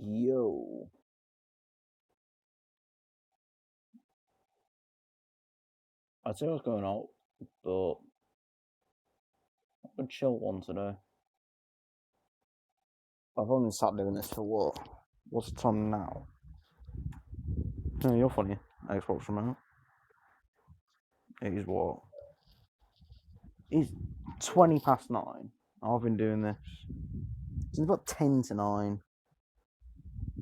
Yo. I'd say I was going out, but a chill one today. I've only sat doing this for what? What's the time now? No, you're funny. Xbox remote. It is what? It's 20 past 9. I've been doing this since about 10 to 9.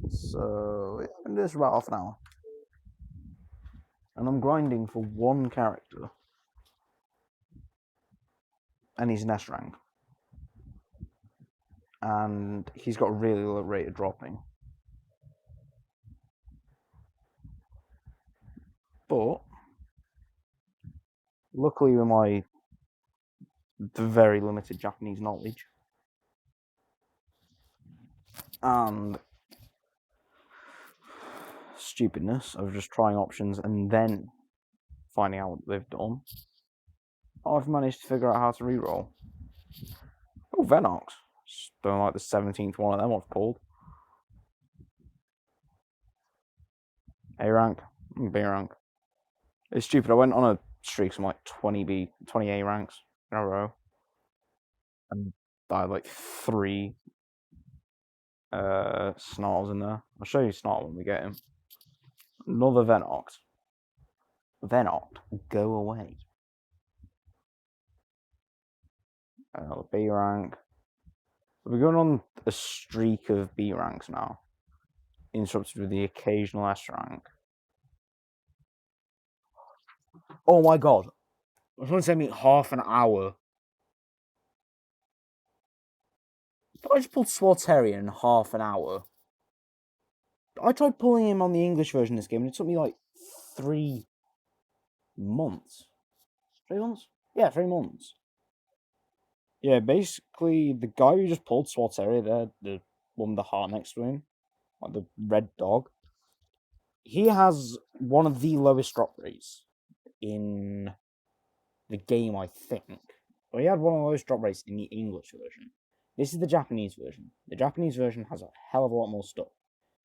So, I've been doing this for about half an hour. And I'm grinding for one character. And he's an S rank. And he's got a really low rate of dropping. But, luckily with my very limited Japanese knowledge, and stupidness of just trying options and then finding out what they've done, I've managed to figure out how to reroll. Oh, Venox. Don't like the 17th one of them I've pulled. A rank, B rank. It's stupid. I went on a streak of like 20 A ranks in a row, and I had like 3 snarls in there. I'll show you Snarl when we get him. Another Venox. Venox, go away. Another B rank. We're going on a streak of B ranks now, interrupted with the occasional S rank. Oh my god. Someone sent me half an hour. I just pulled Swarterian in half an hour. I tried pulling him on the English version of this game and it took me like 3 months. 3 months? Yeah, 3 months. Yeah, basically, the guy who just pulled Swarteria there, the one with the heart next to him, like the red dog, he has one of the lowest drop rates in the game, I think. Well, he had one of the lowest drop rates in the English version. This is the Japanese version. The Japanese version has a hell of a lot more stuff.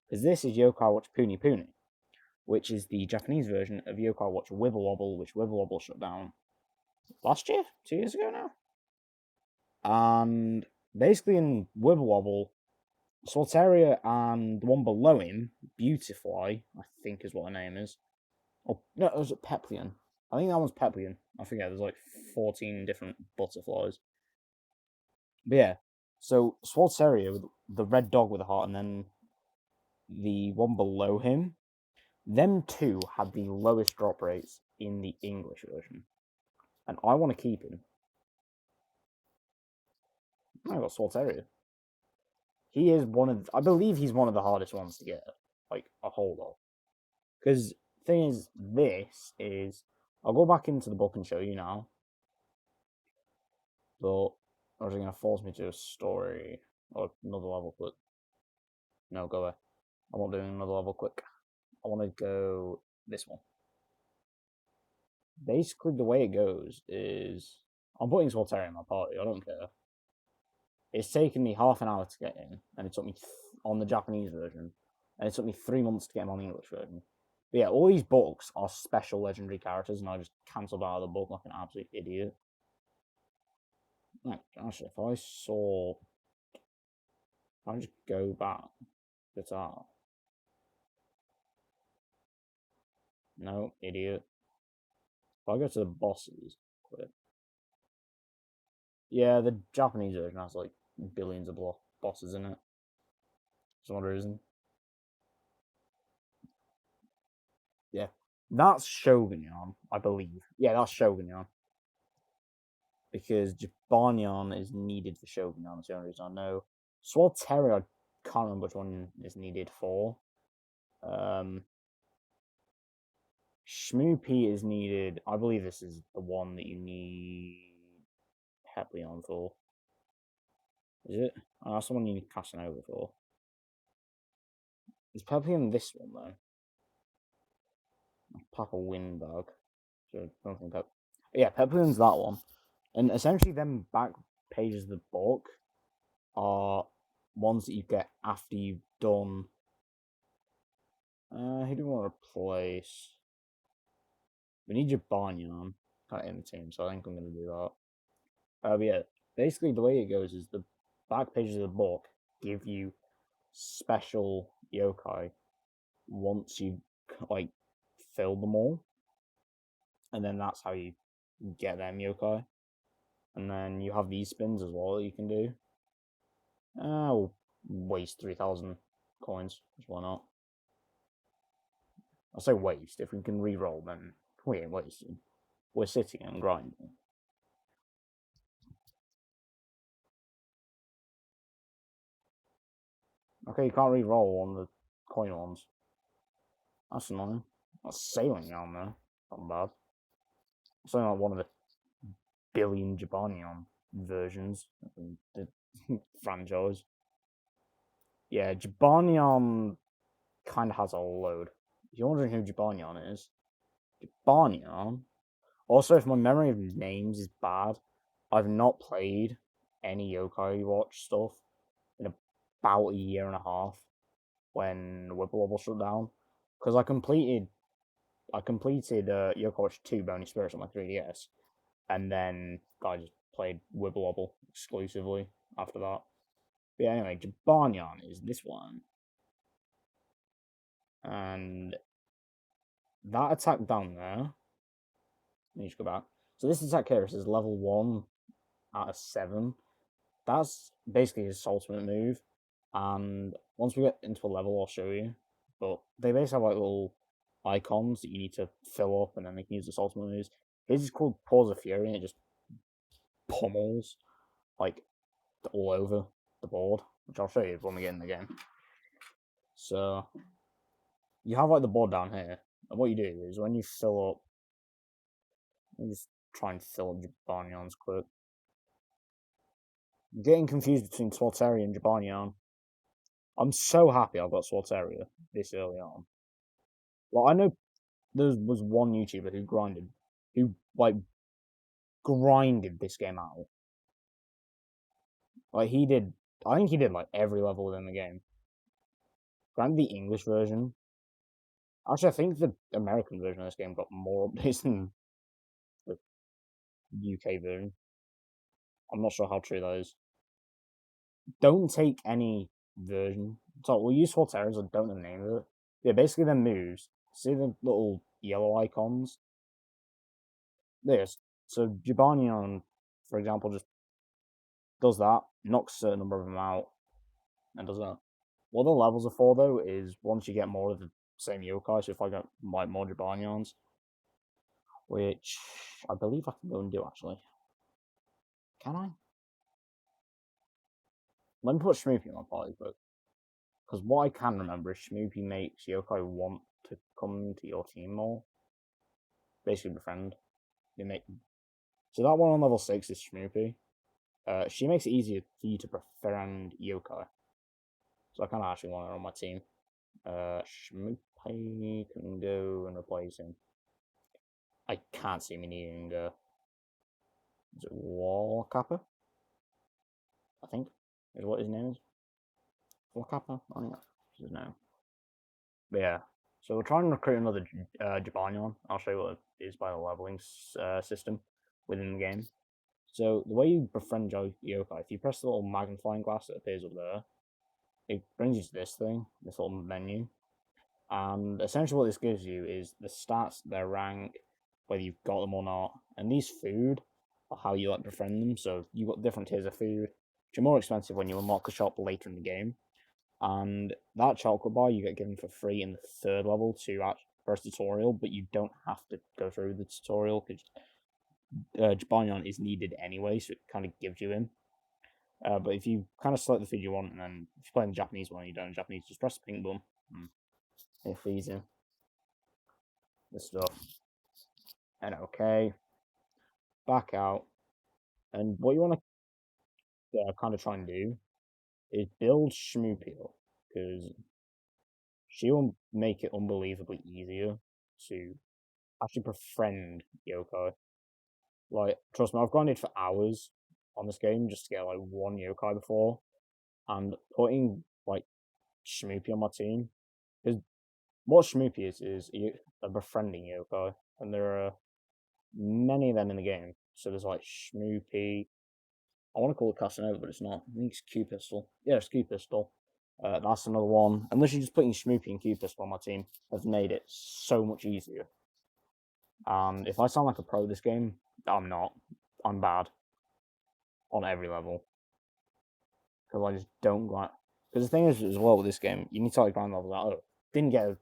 Because this is Yokai Watch Puni Puni, which is the Japanese version of Yokai Watch Wibble Wobble, which Wibble Wobble shut down last year? 2 years ago now? And basically in Wibble Wobble, Solteria and the one below him, Beautifly, I think is what her name is. Oh, no, it was Peplian. I think that one's Peplian. I forget, there's like 14 different butterflies. But yeah, so Swalteria with the red dog with a heart, and then the one below him, them two had the lowest drop rates in the English version. And I want to keep him. I got Swalteria. He is I believe he's one of the hardest ones to get, like, a hold of. Because, thing is, I'll go back into the book and show you now. But, or is it going to force me to a story? Or another level quick? No, go away. I'm not doing another level quick. I want to go this one. Basically, the way it goes is I'm putting Swalteria in my party. I don't care. It's taken me half an hour to get in, and it took me on the Japanese version, and it took me 3 months to get him on the English version. But yeah, all these books are special legendary characters, and I just cancelled out of the book like an absolute idiot. Like, gosh, if I just go back, guitar. No, idiot. If I go to the bosses, quit. Yeah, the Japanese version has like billions of bosses in it. For some reason. Yeah. That's Shogunyan, I believe. Yeah, that's Shogunyan. Because Jibanyan is needed for Shogunyan, that's the only reason I know. Swalteria, I can't remember which one is needed for. Shmoopy is needed. I believe this is the one that you need Heplion for. Is it? Oh, that's the one you need Casanova for. Is Peplion this one, though? Papa Windbag. So I don't think yeah, Peplion's that one. And essentially, them back pages of the book are ones that you get after you've done. Who do we want to replace? We need your Barnyan kind of in the team, so I think I'm going to do that. But yeah, basically the way it goes is the back pages of the book give you special yokai once you like fill them all, and then that's how you get them yokai. And then you have these spins as well that you can do. We'll waste 3,000 coins. Why not? I'll say waste. If we can re-roll, then we ain't wasting. We're sitting and grinding. Okay, you can't re-roll on the coin ones. That's annoying. That's sailing down there. Not bad. It's only like one of the billion Jabanion versions of the franchise. Yeah, Jabanion kind of has a load. If you're wondering who Jabanion is, Jabanion. Also, if my memory of names is bad, I've not played any Yokai Watch stuff in about a year and a half when Wibble Wobble shut down. Because I completed Yokai Watch 2 Bony Spirits on my 3DS, and then I just played Wibble Wobble exclusively after that. But yeah, anyway, Jabanion is this one. And that attack down there, let me just go back. So this attack here is level 1 out of 7. That's basically his ultimate move. And once we get into a level, I'll show you. But they basically have like little icons that you need to fill up, and then they can use this ultimate moves. His is called Paws of Fury, and it just pummels like all over the board, which I'll show you when we get in the game. So you have like the board down here, and what you do is when you fill up, let me just try and fill up Jabanions quick. I'm getting confused between Swarteria and Jabanion. I'm so happy I've got Swarteria this early on. Well, I know there was one YouTuber who like grinded this game out. Like I think he did like every level within the game. Granted, the English version. Actually, I think the American version of this game got more updates than the UK version. I'm not sure how true that is. Don't take any version. So we'll use Swarterias, I don't know the name of it. Yeah, basically their moves. See the little yellow icons? This. So Jabanion, for example, just does that, knocks a certain number of them out, and does that. What the levels are for, though, is once you get more of the same yokai, so if I get like more Jabanions, which I believe I can go and do actually. Can I? Let me put Schmoopy in my party quick. Because what I can remember is Schmoopy makes yokai want to come to your team more. Basically befriend. They make So that one on level 6 is Schmoopy. She makes it easier for you to befriend yokai. So I kind of actually want her on my team. Schmoopy can go and replace him. I can't see me needing is it Wallcapper? I think is what his name is. Wallcapper? I think that's his name. But yeah, so we'll try and recruit another Jabanion. I'll show you what it is by the leveling system within the game. So the way you befriend yokai, if you press the little magnifying glass that appears up there, it brings you to this thing, this little menu. And essentially what this gives you is the stats, their rank, whether you've got them or not. And these food are how you like befriend them. So you've got different tiers of food, which are more expensive when you unlock the shop later in the game. And that chocolate bar you get given for free in the 3rd level to first tutorial, but you don't have to go through the tutorial because Jabanion is needed anyway, so it kind of gives you him. But if you kind of select the food you want, and then if you're playing the Japanese one and you don't know Japanese, just press the pink button. It feeds in the stuff. And okay. Back out. And what you want to kind of try and do is build Schmoopy up, because she will make it unbelievably easier to actually befriend yokai. Like, trust me, I've grinded for hours on this game just to get like one yokai before, and putting like Schmoopy on my team. Because what Schmoopy is they're befriending you, okay? And there are many of them in the game. So there's like Schmoopy. I want to call it Casanova, but it's not. I think it's Q Pistol. Yeah, it's Q Pistol. That's another one. And literally just putting Schmoopy and Q Pistol on my team has made it so much easier. And if I sound like a pro this game, I'm not. I'm bad on every level because I just don't grind. Because the thing is, as well with this game, you need to like grind levels out. Oh, didn't get a.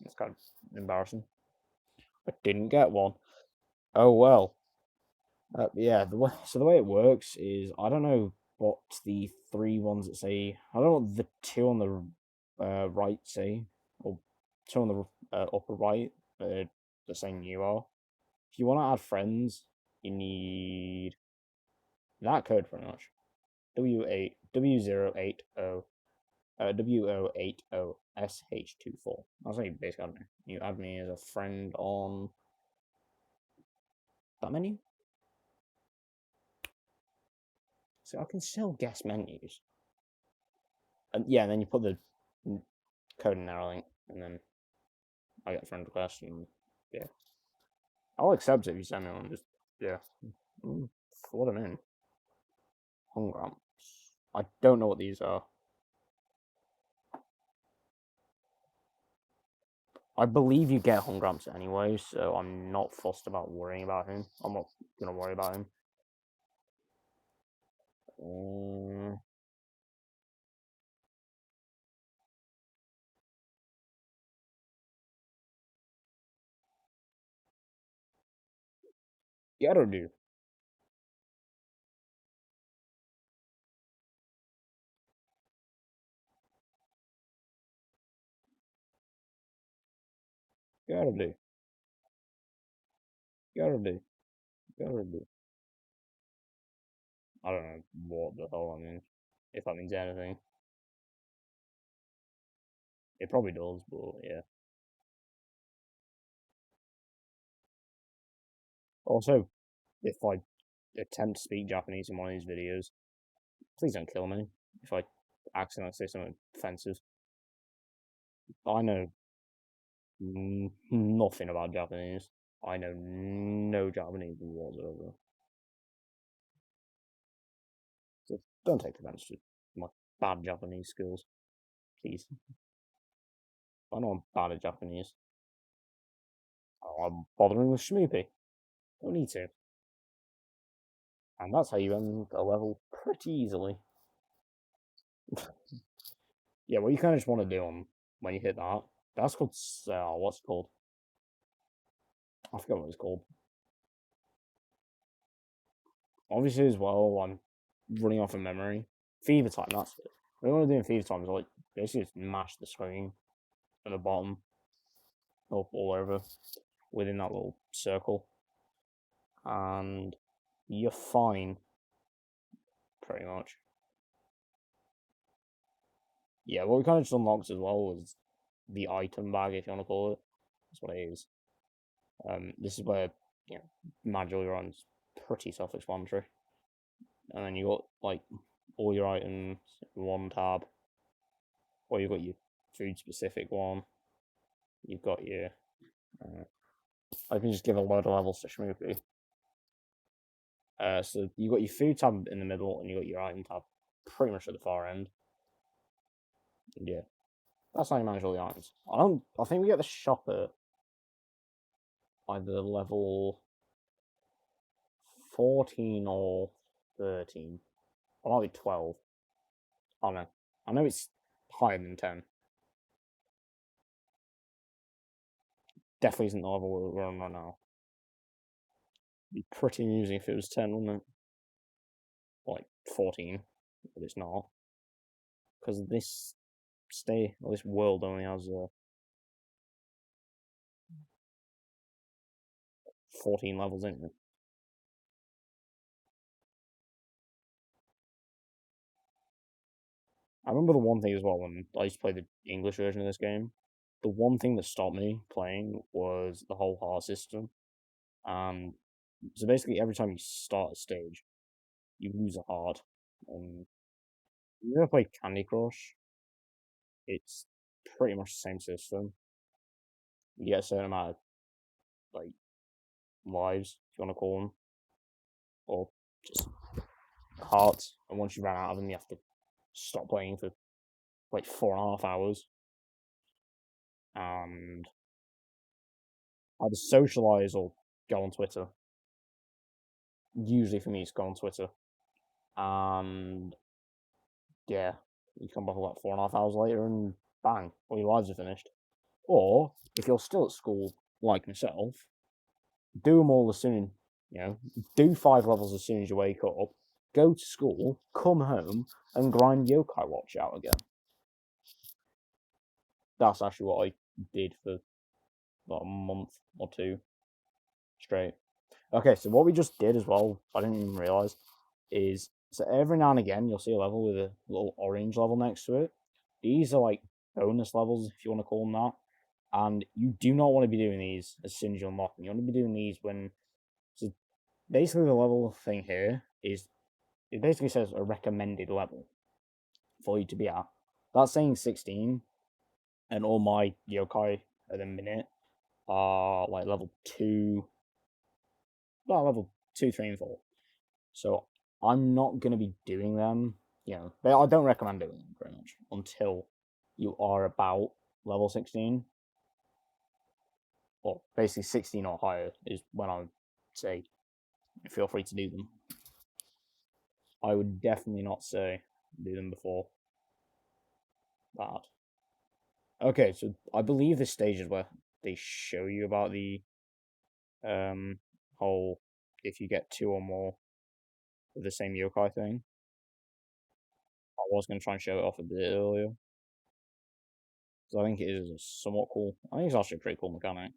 It's kind of embarrassing. I didn't get one. Oh well. Yeah. So the way it works is I don't know what the three ones that say. I don't know what the two on the right say, or two on the upper right. They're saying you are. If you want to add friends, you need that code pretty much. W080 W080SH24. That's how you basically add me. You add me as a friend on that menu. So I can still guess menus. And yeah, and then you put the code in there, I think, and then I get a friend request, and yeah. I'll accept it if you send me one, just, yeah. What am in? Hungramps. I don't know what these are. I believe you get Hungramps anyway, so I'm not fussed about worrying about him. I'm not gonna worry about him. Gotta do. Gotta do. Gotta do. Gotta do. I don't know what the hell I mean. If that means anything. It probably does, but yeah. Also, if I attempt to speak Japanese in one of these videos, please don't kill me if I accidentally say something offensive. I know nothing about Japanese. I know no Japanese whatsoever. So don't take offense to my bad Japanese skills, please. I know I'm bad at Japanese. I'm bothering with Schmoopy. Don't need to. And that's how you end a level pretty easily. Yeah, what you kind of just want to do when you hit that, that's called, what's it called? I forget what it's called. Obviously, as well, I'm running off of memory. Fever time, that's it. What I want to do in Fever time is like basically just mash the screen at the bottom, up all over, within that little circle, and you're fine, pretty much. Yeah, what we kind of just unlocked as well was the item bag, if you want to call it. That's what it is. This is where, you know, manually runs pretty self-explanatory. And then you got like all your items in one tab, or you've got your food specific one. You've got your. I can just give a load of levels to Shmoopy. So you got your food tab in the middle, and you got your item tab pretty much at the far end. And yeah, that's how you manage all the items. I think we get the shop at either level 14 or 13. Or might be 12. I don't know. I know it's higher than 10. Definitely isn't the level we're on right now. It'd be pretty amusing if it was 10, wouldn't it? Like 14, but it's not. Because this this world only has 14 levels in it. I remember the one thing as well when I used to play the English version of this game. The one thing that stopped me playing was the whole heart system. So basically, every time you start a stage, you lose a heart. And you ever play Candy Crush? It's pretty much the same system. You get a certain amount of like lives, if you want to call them, or just hearts. And once you run out of them, you have to stop playing for like 4.5 hours. And either socialize or go on Twitter. Usually for me, it's go on Twitter. And yeah, you come back like 4.5 hours later, and bang, all your lives are finished. Or if you're still at school, like myself, do them all as soon, do 5 levels as soon as you wake up, go to school, come home, and grind Yokai Watch out again. That's actually what I did for about a month or two straight. Okay, so what we just did as well, I didn't even realize, is so every now and again you'll see a level with a little orange level next to it. These are like bonus levels, if you want to call them that. And you do not want to be doing these as soon as you unlock them. You want to be doing these when. So basically, the level thing here is it basically says a recommended level for you to be at. That's saying 16, and all my yokai at the minute are like level 2, well, level 2, 3, and 4. So I'm not going to be doing them, but I don't recommend doing them very much until you are about level 16. Or basically 16 or higher is when I would say feel free to do them. I would definitely not say do them before that. Okay, so I believe this stage is where they show you about the whole if you get 2 or more of the same yokai thing. I was going to try and show it off a bit earlier because I think it is somewhat cool. I think it's actually a pretty cool mechanic.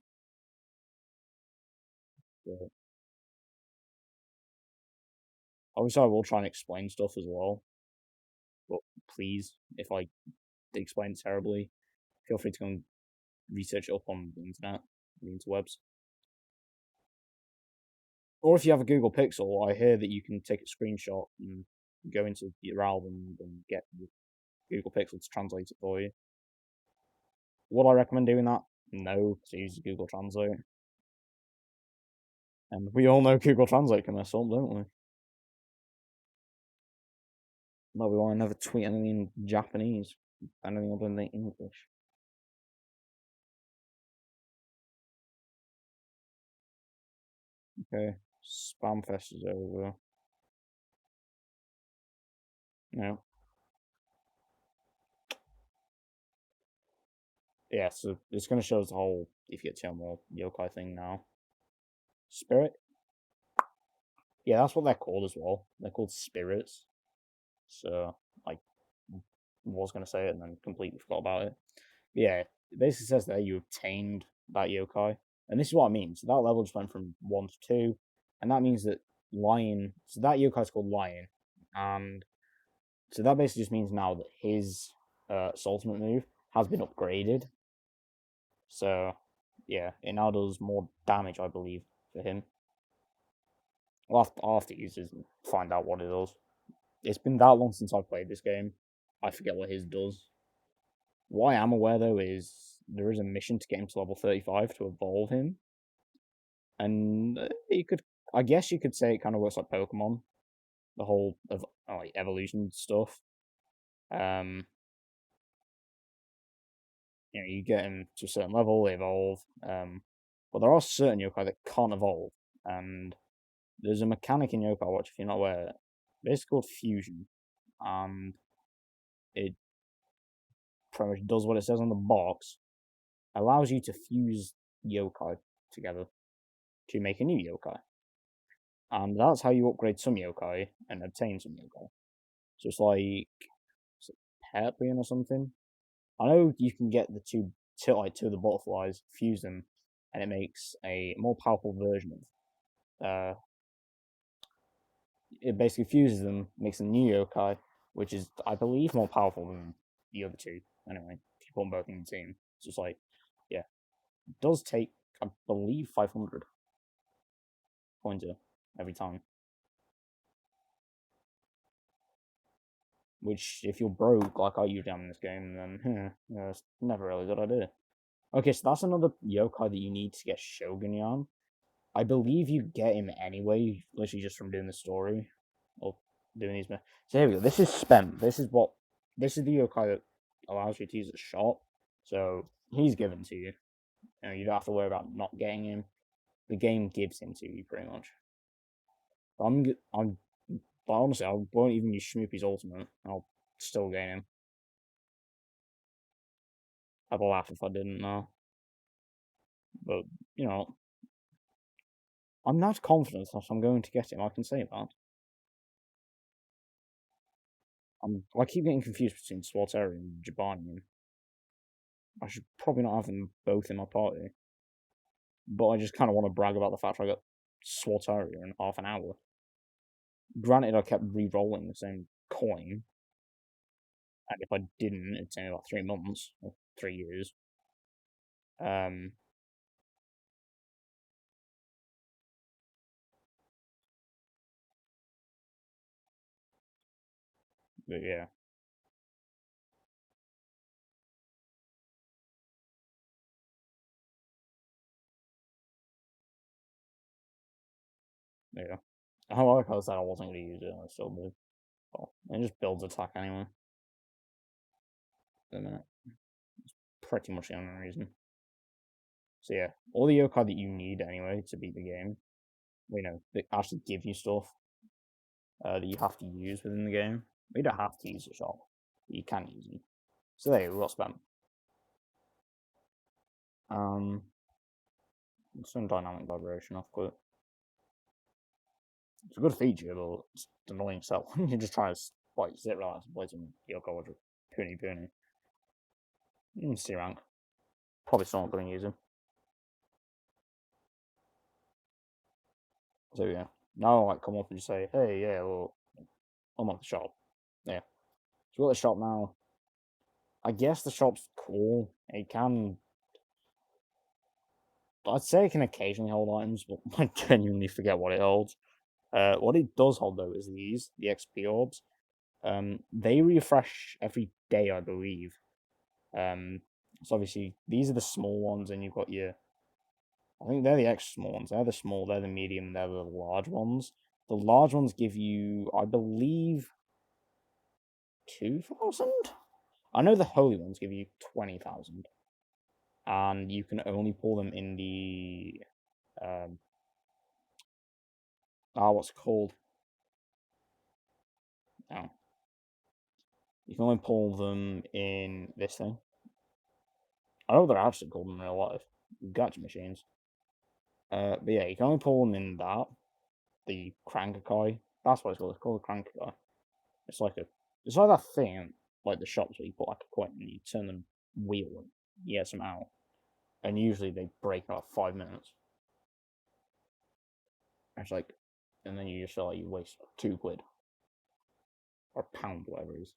But obviously, I will try and explain stuff as well. But please, if I explain terribly, feel free to go and research it up on the internet, the interwebs. Or if you have a Google Pixel, I hear that you can take a screenshot and go into your album and get the Google Pixel to translate it for you. Would I recommend doing that? No, to use Google Translate. And we all know Google Translate can mess up, don't we? That'll be why I never tweet anything in Japanese. Anything other than English. Okay, Spamfest is over. No. Yeah, so it's going to show us the whole if you get 2 more yokai thing now. Spirit? Yeah, that's what they're called as well. They're called spirits. So, I was going to say it and then completely forgot about it. Yeah, it basically says that you obtained that yokai. And this is what I mean. So that level just went from 1 to 2. And that means that Lion. So that yokai is called Lion. And so that basically just means now that his ultimate move has been upgraded. So, yeah, it now does more damage, I believe, for him. I'll have to use it and find out what it does. It's been that long since I've played this game. I forget what his does. What I am aware though is there is a mission to get him to level 35 to evolve him, and you could, I guess, you could say it kind of works like Pokemon, the whole of like evolution stuff. Um, you get him to a certain level, they evolve. But there are certain yokai that can't evolve, and there's a mechanic in Yokai Watch if you're not aware. It's called fusion, and it pretty much does what it says on the box. Allows you to fuse yokai together to make a new yokai. And that's how you upgrade some yokai and obtain some yokai. So it's like Hairpin or something. I know you can get the two of the butterflies, fuse them, and it makes a more powerful version of. It basically fuses them, makes a new yokai, which is, I believe, more powerful than the other two. Anyway, if you put them both in the team, it's just like, yeah, it does take, I believe, 500 pointer every time. Which, if you're broke like I usually am in this game, then yeah, it's never really a good idea. Okay, so that's another yokai that you need to get Shogun Yarn. I believe you get him anyway, literally just from doing the story or doing these. So here we go. This is spent. This is the yokai that allows you to use the shop. So he's given to you. You don't have to worry about not getting him. The game gives him to you pretty much. But honestly, I won't even use Schmoopy's ultimate. I'll still gain him. I'd laugh if I didn't know. But you know, I'm not confident that I'm going to get him. I can say that. I keep getting confused between Swateri and Jabani. I should probably not have them both in my party. But I just kind of want to brag about the fact I got Swateri in half an hour. Granted, I kept re-rolling the same coin, and if I didn't, it'd take me about 3 months or 3 years. Um, but yeah, yeah. I like how I said I wasn't going to use it. I still did. Well, it just builds attack anyway. For a minute, pretty much the only reason. So yeah, all the yokai that you need anyway to beat the game, they actually give you stuff that you have to use within the game. You don't have to use the shop, but you can use them. So there, we got spam. Some dynamic vibration off quit. It's a good feature, but it's annoying so you just try to sit relax and play some Yoko or Puni Puni. C rank. Probably still not going to use him. So yeah. Now I come up and just say, hey, yeah, well, I'm at the shop. Yeah. So we're at the shop now. I guess the shop's cool. It can. I'd say it can occasionally hold items, but I genuinely forget what it holds. What it does hold though is the XP orbs. They refresh every day, I believe. So obviously these are the small ones, and you've got your. I think they're the extra small ones. They're the small. They're the medium. They're the large ones. The large ones give you, I believe, 2,000. I know the holy ones give you 20,000, and you can only pull them in the what's it called? Oh, you can only pull them in this thing. I know they're actually called in real life. Gacha machines. But yeah, you can only pull them in that. The Crankakai. That's what it's called. It's called a Crankakai. It's like that thing, like the shops where you put like a coin and you turn the wheel and you get some out. And usually they break in about 5 minutes. It's like, and then you just feel like you waste £2 or £1, whatever it is.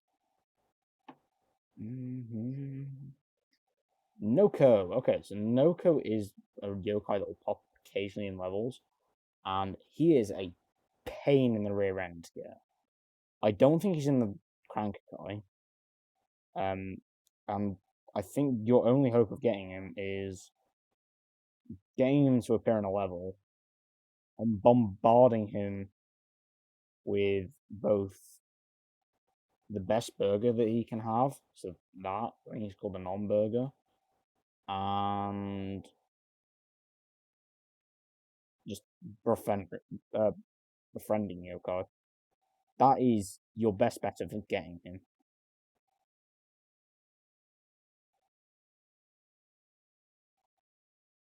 Noko. Okay, so Noko is a yokai that will pop occasionally in levels, and he is a pain in the rear end to get. I don't think he's in the Crankakai. And I think your only hope of getting him is getting him to appear on a level and bombarding him with both the best burger that he can have, so that I think he's called the non-burger, and just befriending yokai. That is your best bet of getting him.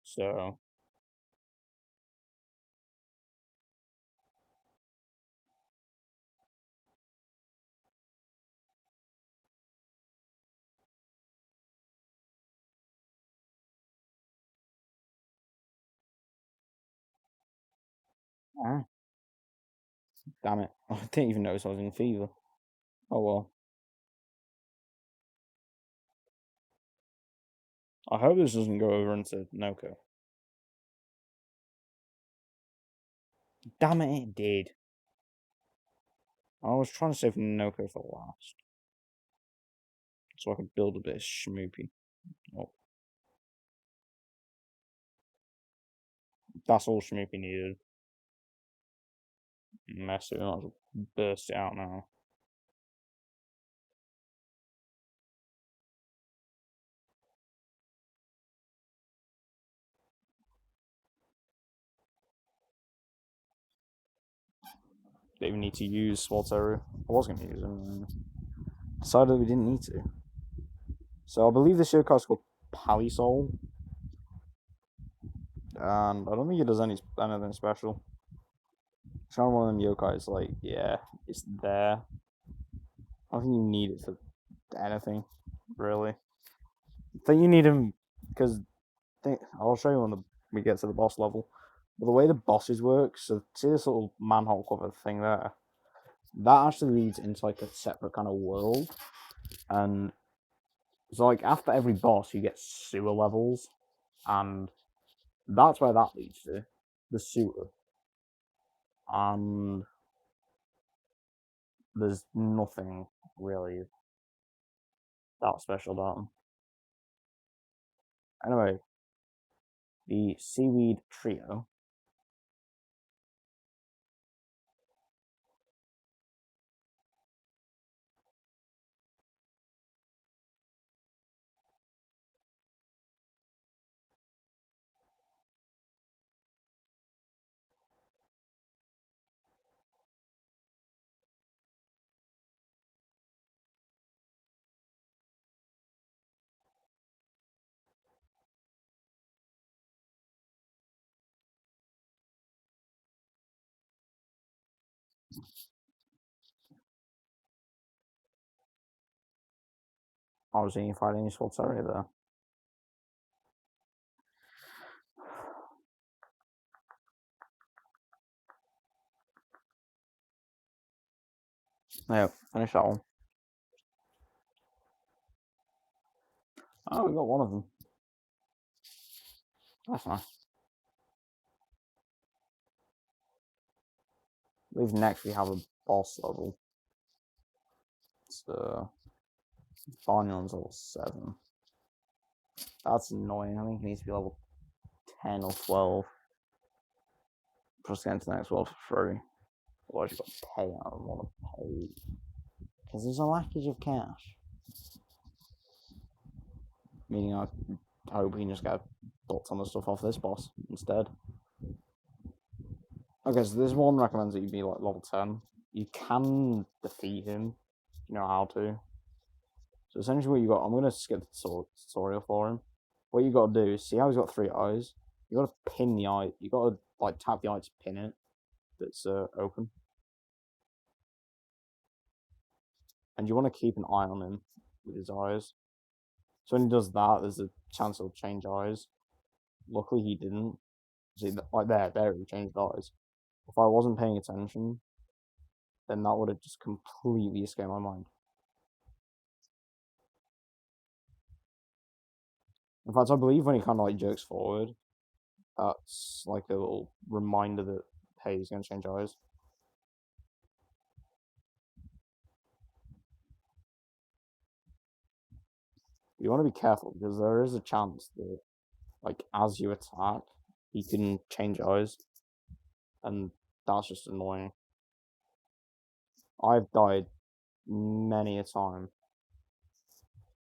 So ah, damn it! I didn't even notice I was in fever. Oh well. I hope this doesn't go over into Noko. Damn it! It did. I was trying to save Noko for last, so I could build a bit of schmoopy. Oh, that's all schmoopy needed. Mess it up, burst it out now. Didn't even need to use Swaltero. I was going to use him. Decided we didn't need to. So I believe this yokai is called Palisol. And I don't think it does anything special. It's kind of one of them yokais, like, yeah, it's there. I don't think you need it for anything, really. I think you need him because I'll show you when we get to the boss level. But the way the bosses work, so see this little manhole cover thing there? That actually leads into like a separate kind of world. And so like after every boss you get sewer levels. And that's where that leads to. The sewer. And there's nothing really that special about them. Anyway, the seaweed trio. Obviously, you fight any Swalteri there. Yeah, finish that one. Oh, we got one of them. That's nice. I believe next we have a boss level. It's Barnyon's level 7. That's annoying. I think he needs to be level 10 or 12. Just get into the next world for free. Otherwise, you've got to pay. I don't want to pay. Because there's a lackage of cash. Meaning I hope we can just get a ton of stuff off this boss instead. Okay, so this one recommends that you be like level 10. You can defeat him. You know how to. So essentially what you got, I'm going to skip the tutorial for him. What you got to do is see how he's got 3 eyes. You got to pin the eye. You got to like tap the eye to pin it. That's open. And you want to keep an eye on him with his eyes. So when he does that, there's a chance he'll change eyes. Luckily he didn't. See, like there he changed eyes. If I wasn't paying attention, then that would have just completely escaped my mind. In fact, I believe when he kind of like jerks forward, that's like a little reminder that, hey, he's going to change eyes. You want to be careful because there is a chance that, like, as you attack, he can change eyes, and that's just annoying. I've died many a time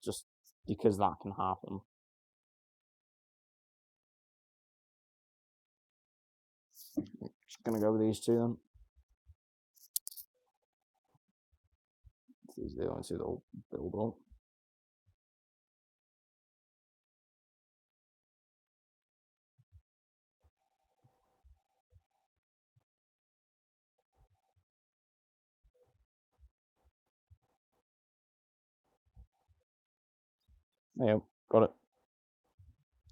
just because that can happen. Just gonna go with these two then. These are the only two that'll build up. Yeah, got it.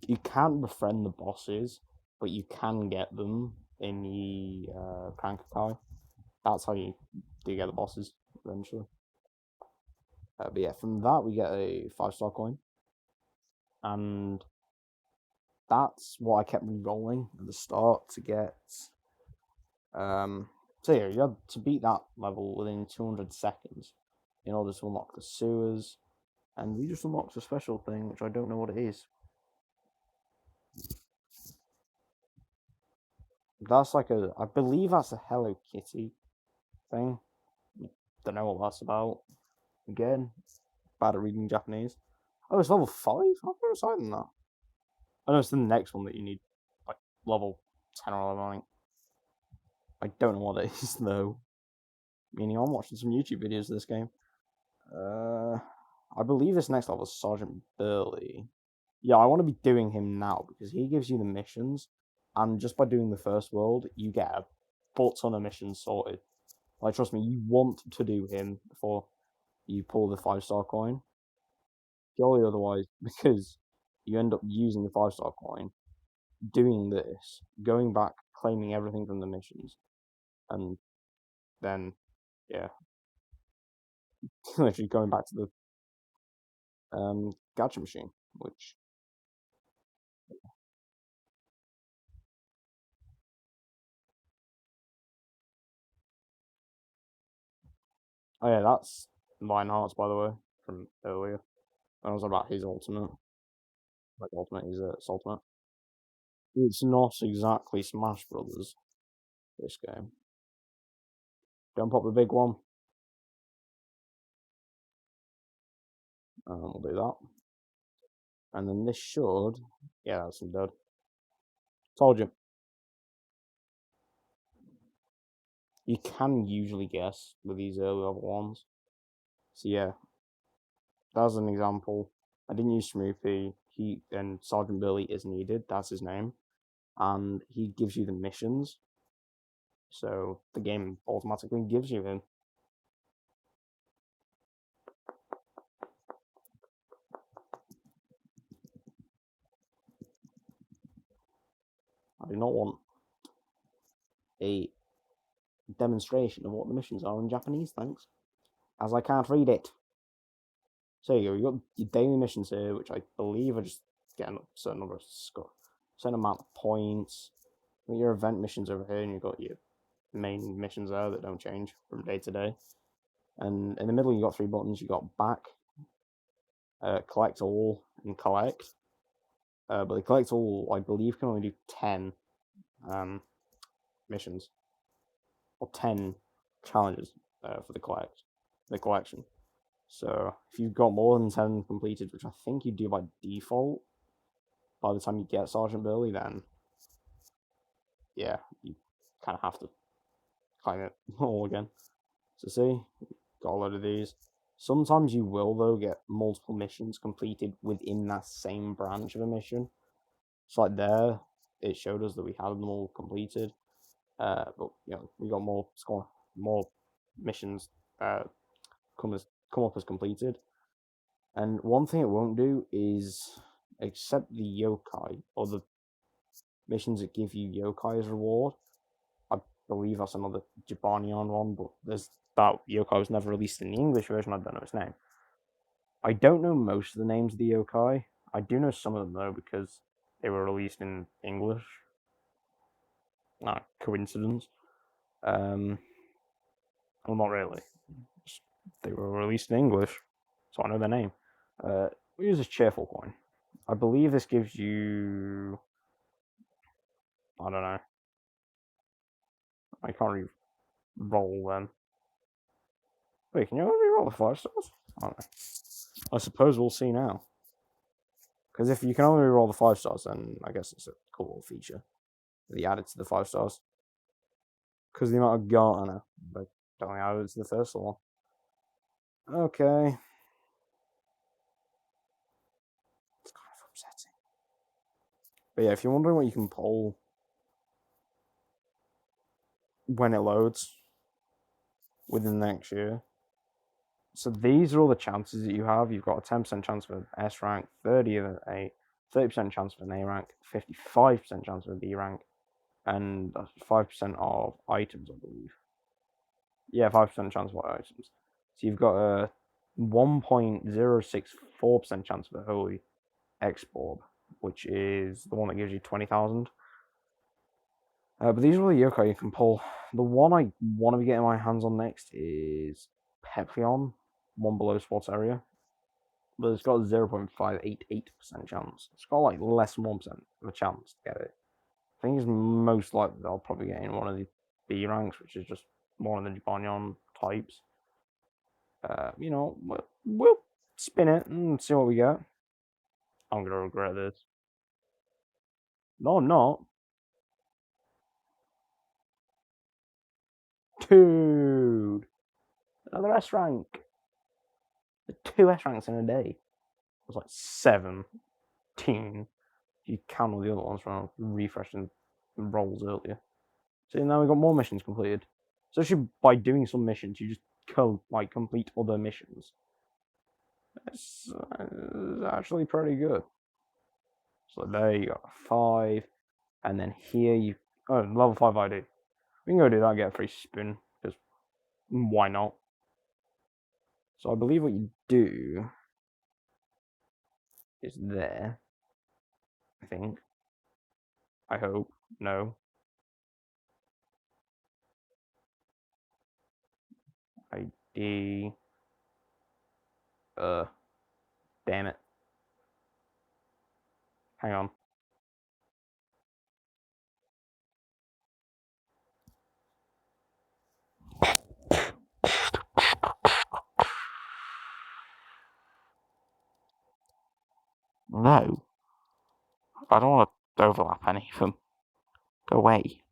You can't befriend the bosses, but you can get them in the Kankakai. That's how you do get the bosses eventually. But yeah, from that we get a 5-star coin, and that's what I kept re-rolling at the start to get So yeah, you had to beat that level within 200 seconds in order to unlock the sewers, and we just unlocked a special thing, which I don't know what it is. That's like I believe that's a Hello Kitty thing. Don't know what that's about. Again, bad at reading Japanese. Oh, it's level 5? How far aside than that? I know it's the next one that you need, like, level 10 or 11, I think. I don't know what it is, though. Meaning I'm watching some YouTube videos of this game. I believe this next level is Sergeant Burley. Yeah, I want to be doing him now because he gives you the missions, and just by doing the first world, you get a butt ton of missions sorted. Like, trust me, you want to do him before you pull the 5-star coin. Purely otherwise, because you end up using the 5-star coin, doing this, going back, claiming everything from the missions, and then, yeah, literally going back to the gacha machine, which, oh yeah, that's Lionheart's, by the way, from earlier. That was about his ultimate. Like, ultimate, his ultimate. It's not exactly Smash Brothers, this game. Don't pop the big one. We'll do that. And then this should, yeah, that's some dead. Told you. You can usually guess with these early level ones. So yeah, that's an example. I didn't use Smoopy. He and Sergeant Billy is needed. That's his name, and he gives you the missions. So the game automatically gives you him. I do not want a demonstration of what the missions are in Japanese, thanks, as I can't read it. So you go. You got your daily missions here, which I believe are just getting a certain number of certain amount of points. Your event missions over here, and you've got your main missions there that don't change from day to day. And in the middle, you got 3 buttons. You got back, collect all, and collect. But the collect all, I believe, can only do 10 missions or 10 challenges for the collection. So if you've got more than 10 completed, which I think you do by default, by the time you get Sergeant Burley, then yeah, you kind of have to climb it all again. So see, got a load of these. Sometimes you will, though, get multiple missions completed within that same branch of a mission. So like there, it showed us that we had them all completed. But you know, we got more missions come up as completed. And one thing it won't do is accept the yokai or the missions that give you yokai as reward. I believe that's another Jabanion one, but there's that yokai was never released in the English version. I don't know its name. I don't know most of the names of the yokai. I do know some of them though because they were released in English. Not coincidence. Well, not really. Just, they were released in English, so I know their name. We use this cheerful coin. I believe this gives you. I don't know. I can't re-roll them. Wait, can you re-roll the 5-stars? I don't know. I suppose we'll see now. Because if you can only re-roll the 5-stars, then I guess it's a cool little feature that he added to the 5-stars. Because the amount of gold, I know, but don't think I added it to the first one. Okay. It's kind of upsetting. But yeah, if you're wondering what you can pull when it loads within the next year, so these are all the chances that you have. You've got a 10% chance for an S rank, 30% chance for an A rank, 55% chance for a B rank, and 5% of items, I believe. Yeah, 5% chance for items. So you've got a 1.064% chance for Holy X Orb, which is the one that gives you 20,000. But these are all the yokai you can pull. The one I want to be getting my hands on next is Peplion, one below sports area. But it's got a 0.588% chance. It's got like less than 1% of a chance to get it. I think it's most likely that I'll probably get in one of the B ranks, which is just one of the Jibanyan types. You know, we'll spin it and see what we get. I'm gonna regret this. No, I'm not. Dude, another S rank. 2 S ranks in a day. It was like 17. You count all the other ones from refreshing rolls earlier. So now we've got more missions completed. So actually, by doing some missions, you just complete other missions. It's actually pretty good. So there you got 5, and then here you level 5 ID. We can go do that and get a free spoon, because why not? So I believe what you do is there. I think. I hope. No. ID. Damn it. Hang on. No. I don't want to overlap any of them. Go away.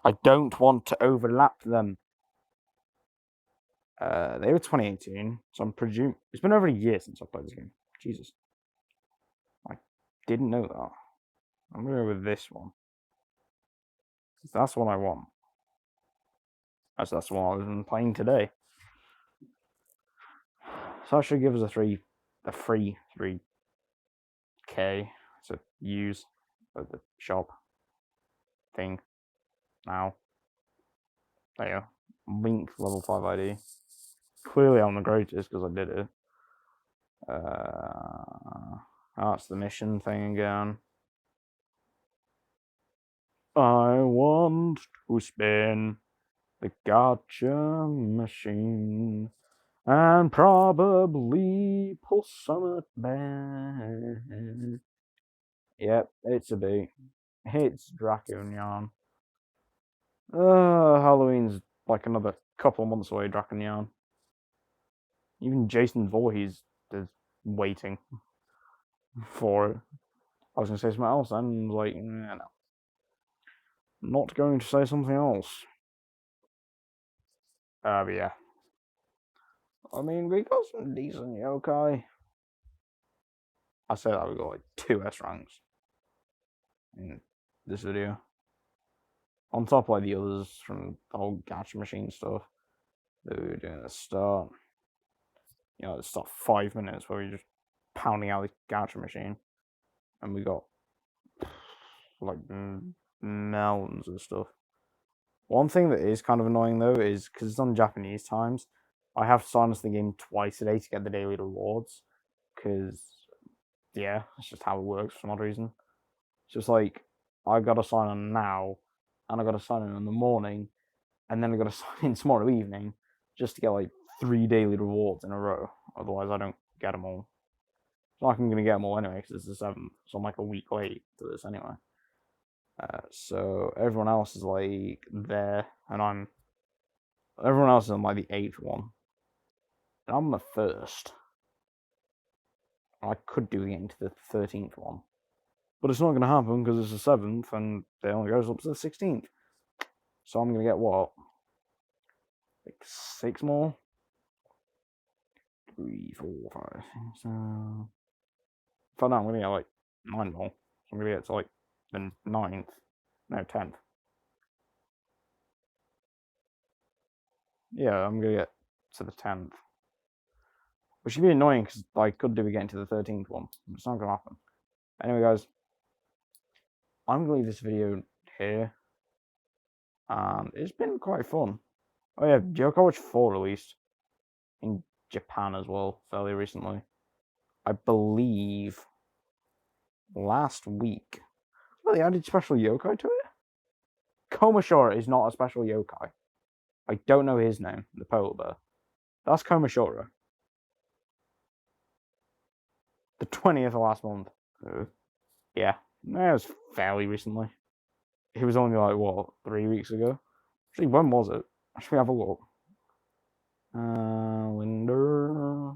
I don't want to overlap them. They were 2018, so I'm presuming it's been over a year since I played this game. Jesus. I didn't know that. I'm gonna go with this one. That's what I want. That's the one I've been playing today. So that should give us a free 3K to use at the shop thing now. There you go. Link level 5 ID. Clearly I'm the greatest because I did it. That's the mission thing again. I want to spin the gotcha machine and probably pull some back. Yep, it's a B. It's Draconian. Halloween's like another couple of months away, Draconian. Even Jason Voorhees is waiting for it. I was going to say something else, and like, no. Not going to say something else. But yeah. I mean, we got some decent yokai. I say that we got like 2 S ranks in this video. On top of like the others from the whole gacha machine stuff that we were doing at the start. You know, it's like 5 minutes where we're just pounding out the gacha machine. And we got like mountains of stuff. One thing that is kind of annoying though is because it's on Japanese times, I have to sign into the game twice a day to get the daily rewards. Because, yeah, that's just how it works for some odd reason. It's just like, I gotta sign on now, and I gotta sign in the morning, and then I gotta sign in tomorrow evening just to get like 3 daily rewards in a row. Otherwise, I don't get them all. It's not like I'm gonna get them all anyway because it's the 7th, so I'm like a week late to this anyway. So everyone else is like there, and everyone else is on like the 8th one, and I'm the 1st. I could do it into the 13th one, but it's not going to happen because it's the 7th, and it only goes up to the 16th. So I'm going to get what, like 6 more? 3, 4, 5, 6, 7. If I don't, I'm going to get like 9 more. So I'm going to get to like the 9th, no 10th. Yeah, I'm going to get to the 10th. Which should be annoying because I could do again to the 13th one. It's not going to happen. Anyway, guys, I'm going to leave this video here. And it's been quite fun. Oh yeah, Yokai Watch 4 released in Japan as well, fairly recently. I believe last week. Oh, they added special yokai to it? Komashura is not a special yokai. I don't know his name, the polar bear. That's Komashura. The 20th of last month. Yeah, that was fairly recently. It was only like, what, 3 weeks ago? Actually, when was it? Should we have a look? Calendar.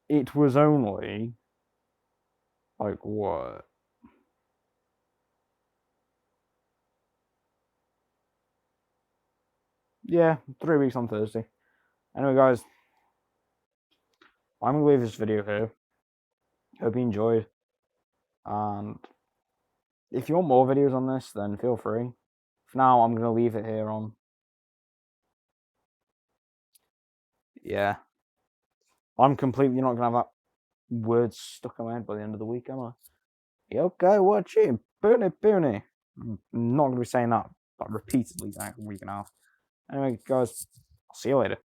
It was only like what? Yeah, 3 weeks on Thursday. Anyway, guys, I'm gonna leave this video here. Hope you enjoyed. And if you want more videos on this, then feel free. For now, I'm gonna leave it here on. Yeah, I'm completely not gonna have that word stuck in my head by the end of the week, am I? Okay, watching Puni Puni. I'm not gonna be saying that repeatedly for the next week and a half. Anyway, guys, I'll see you later.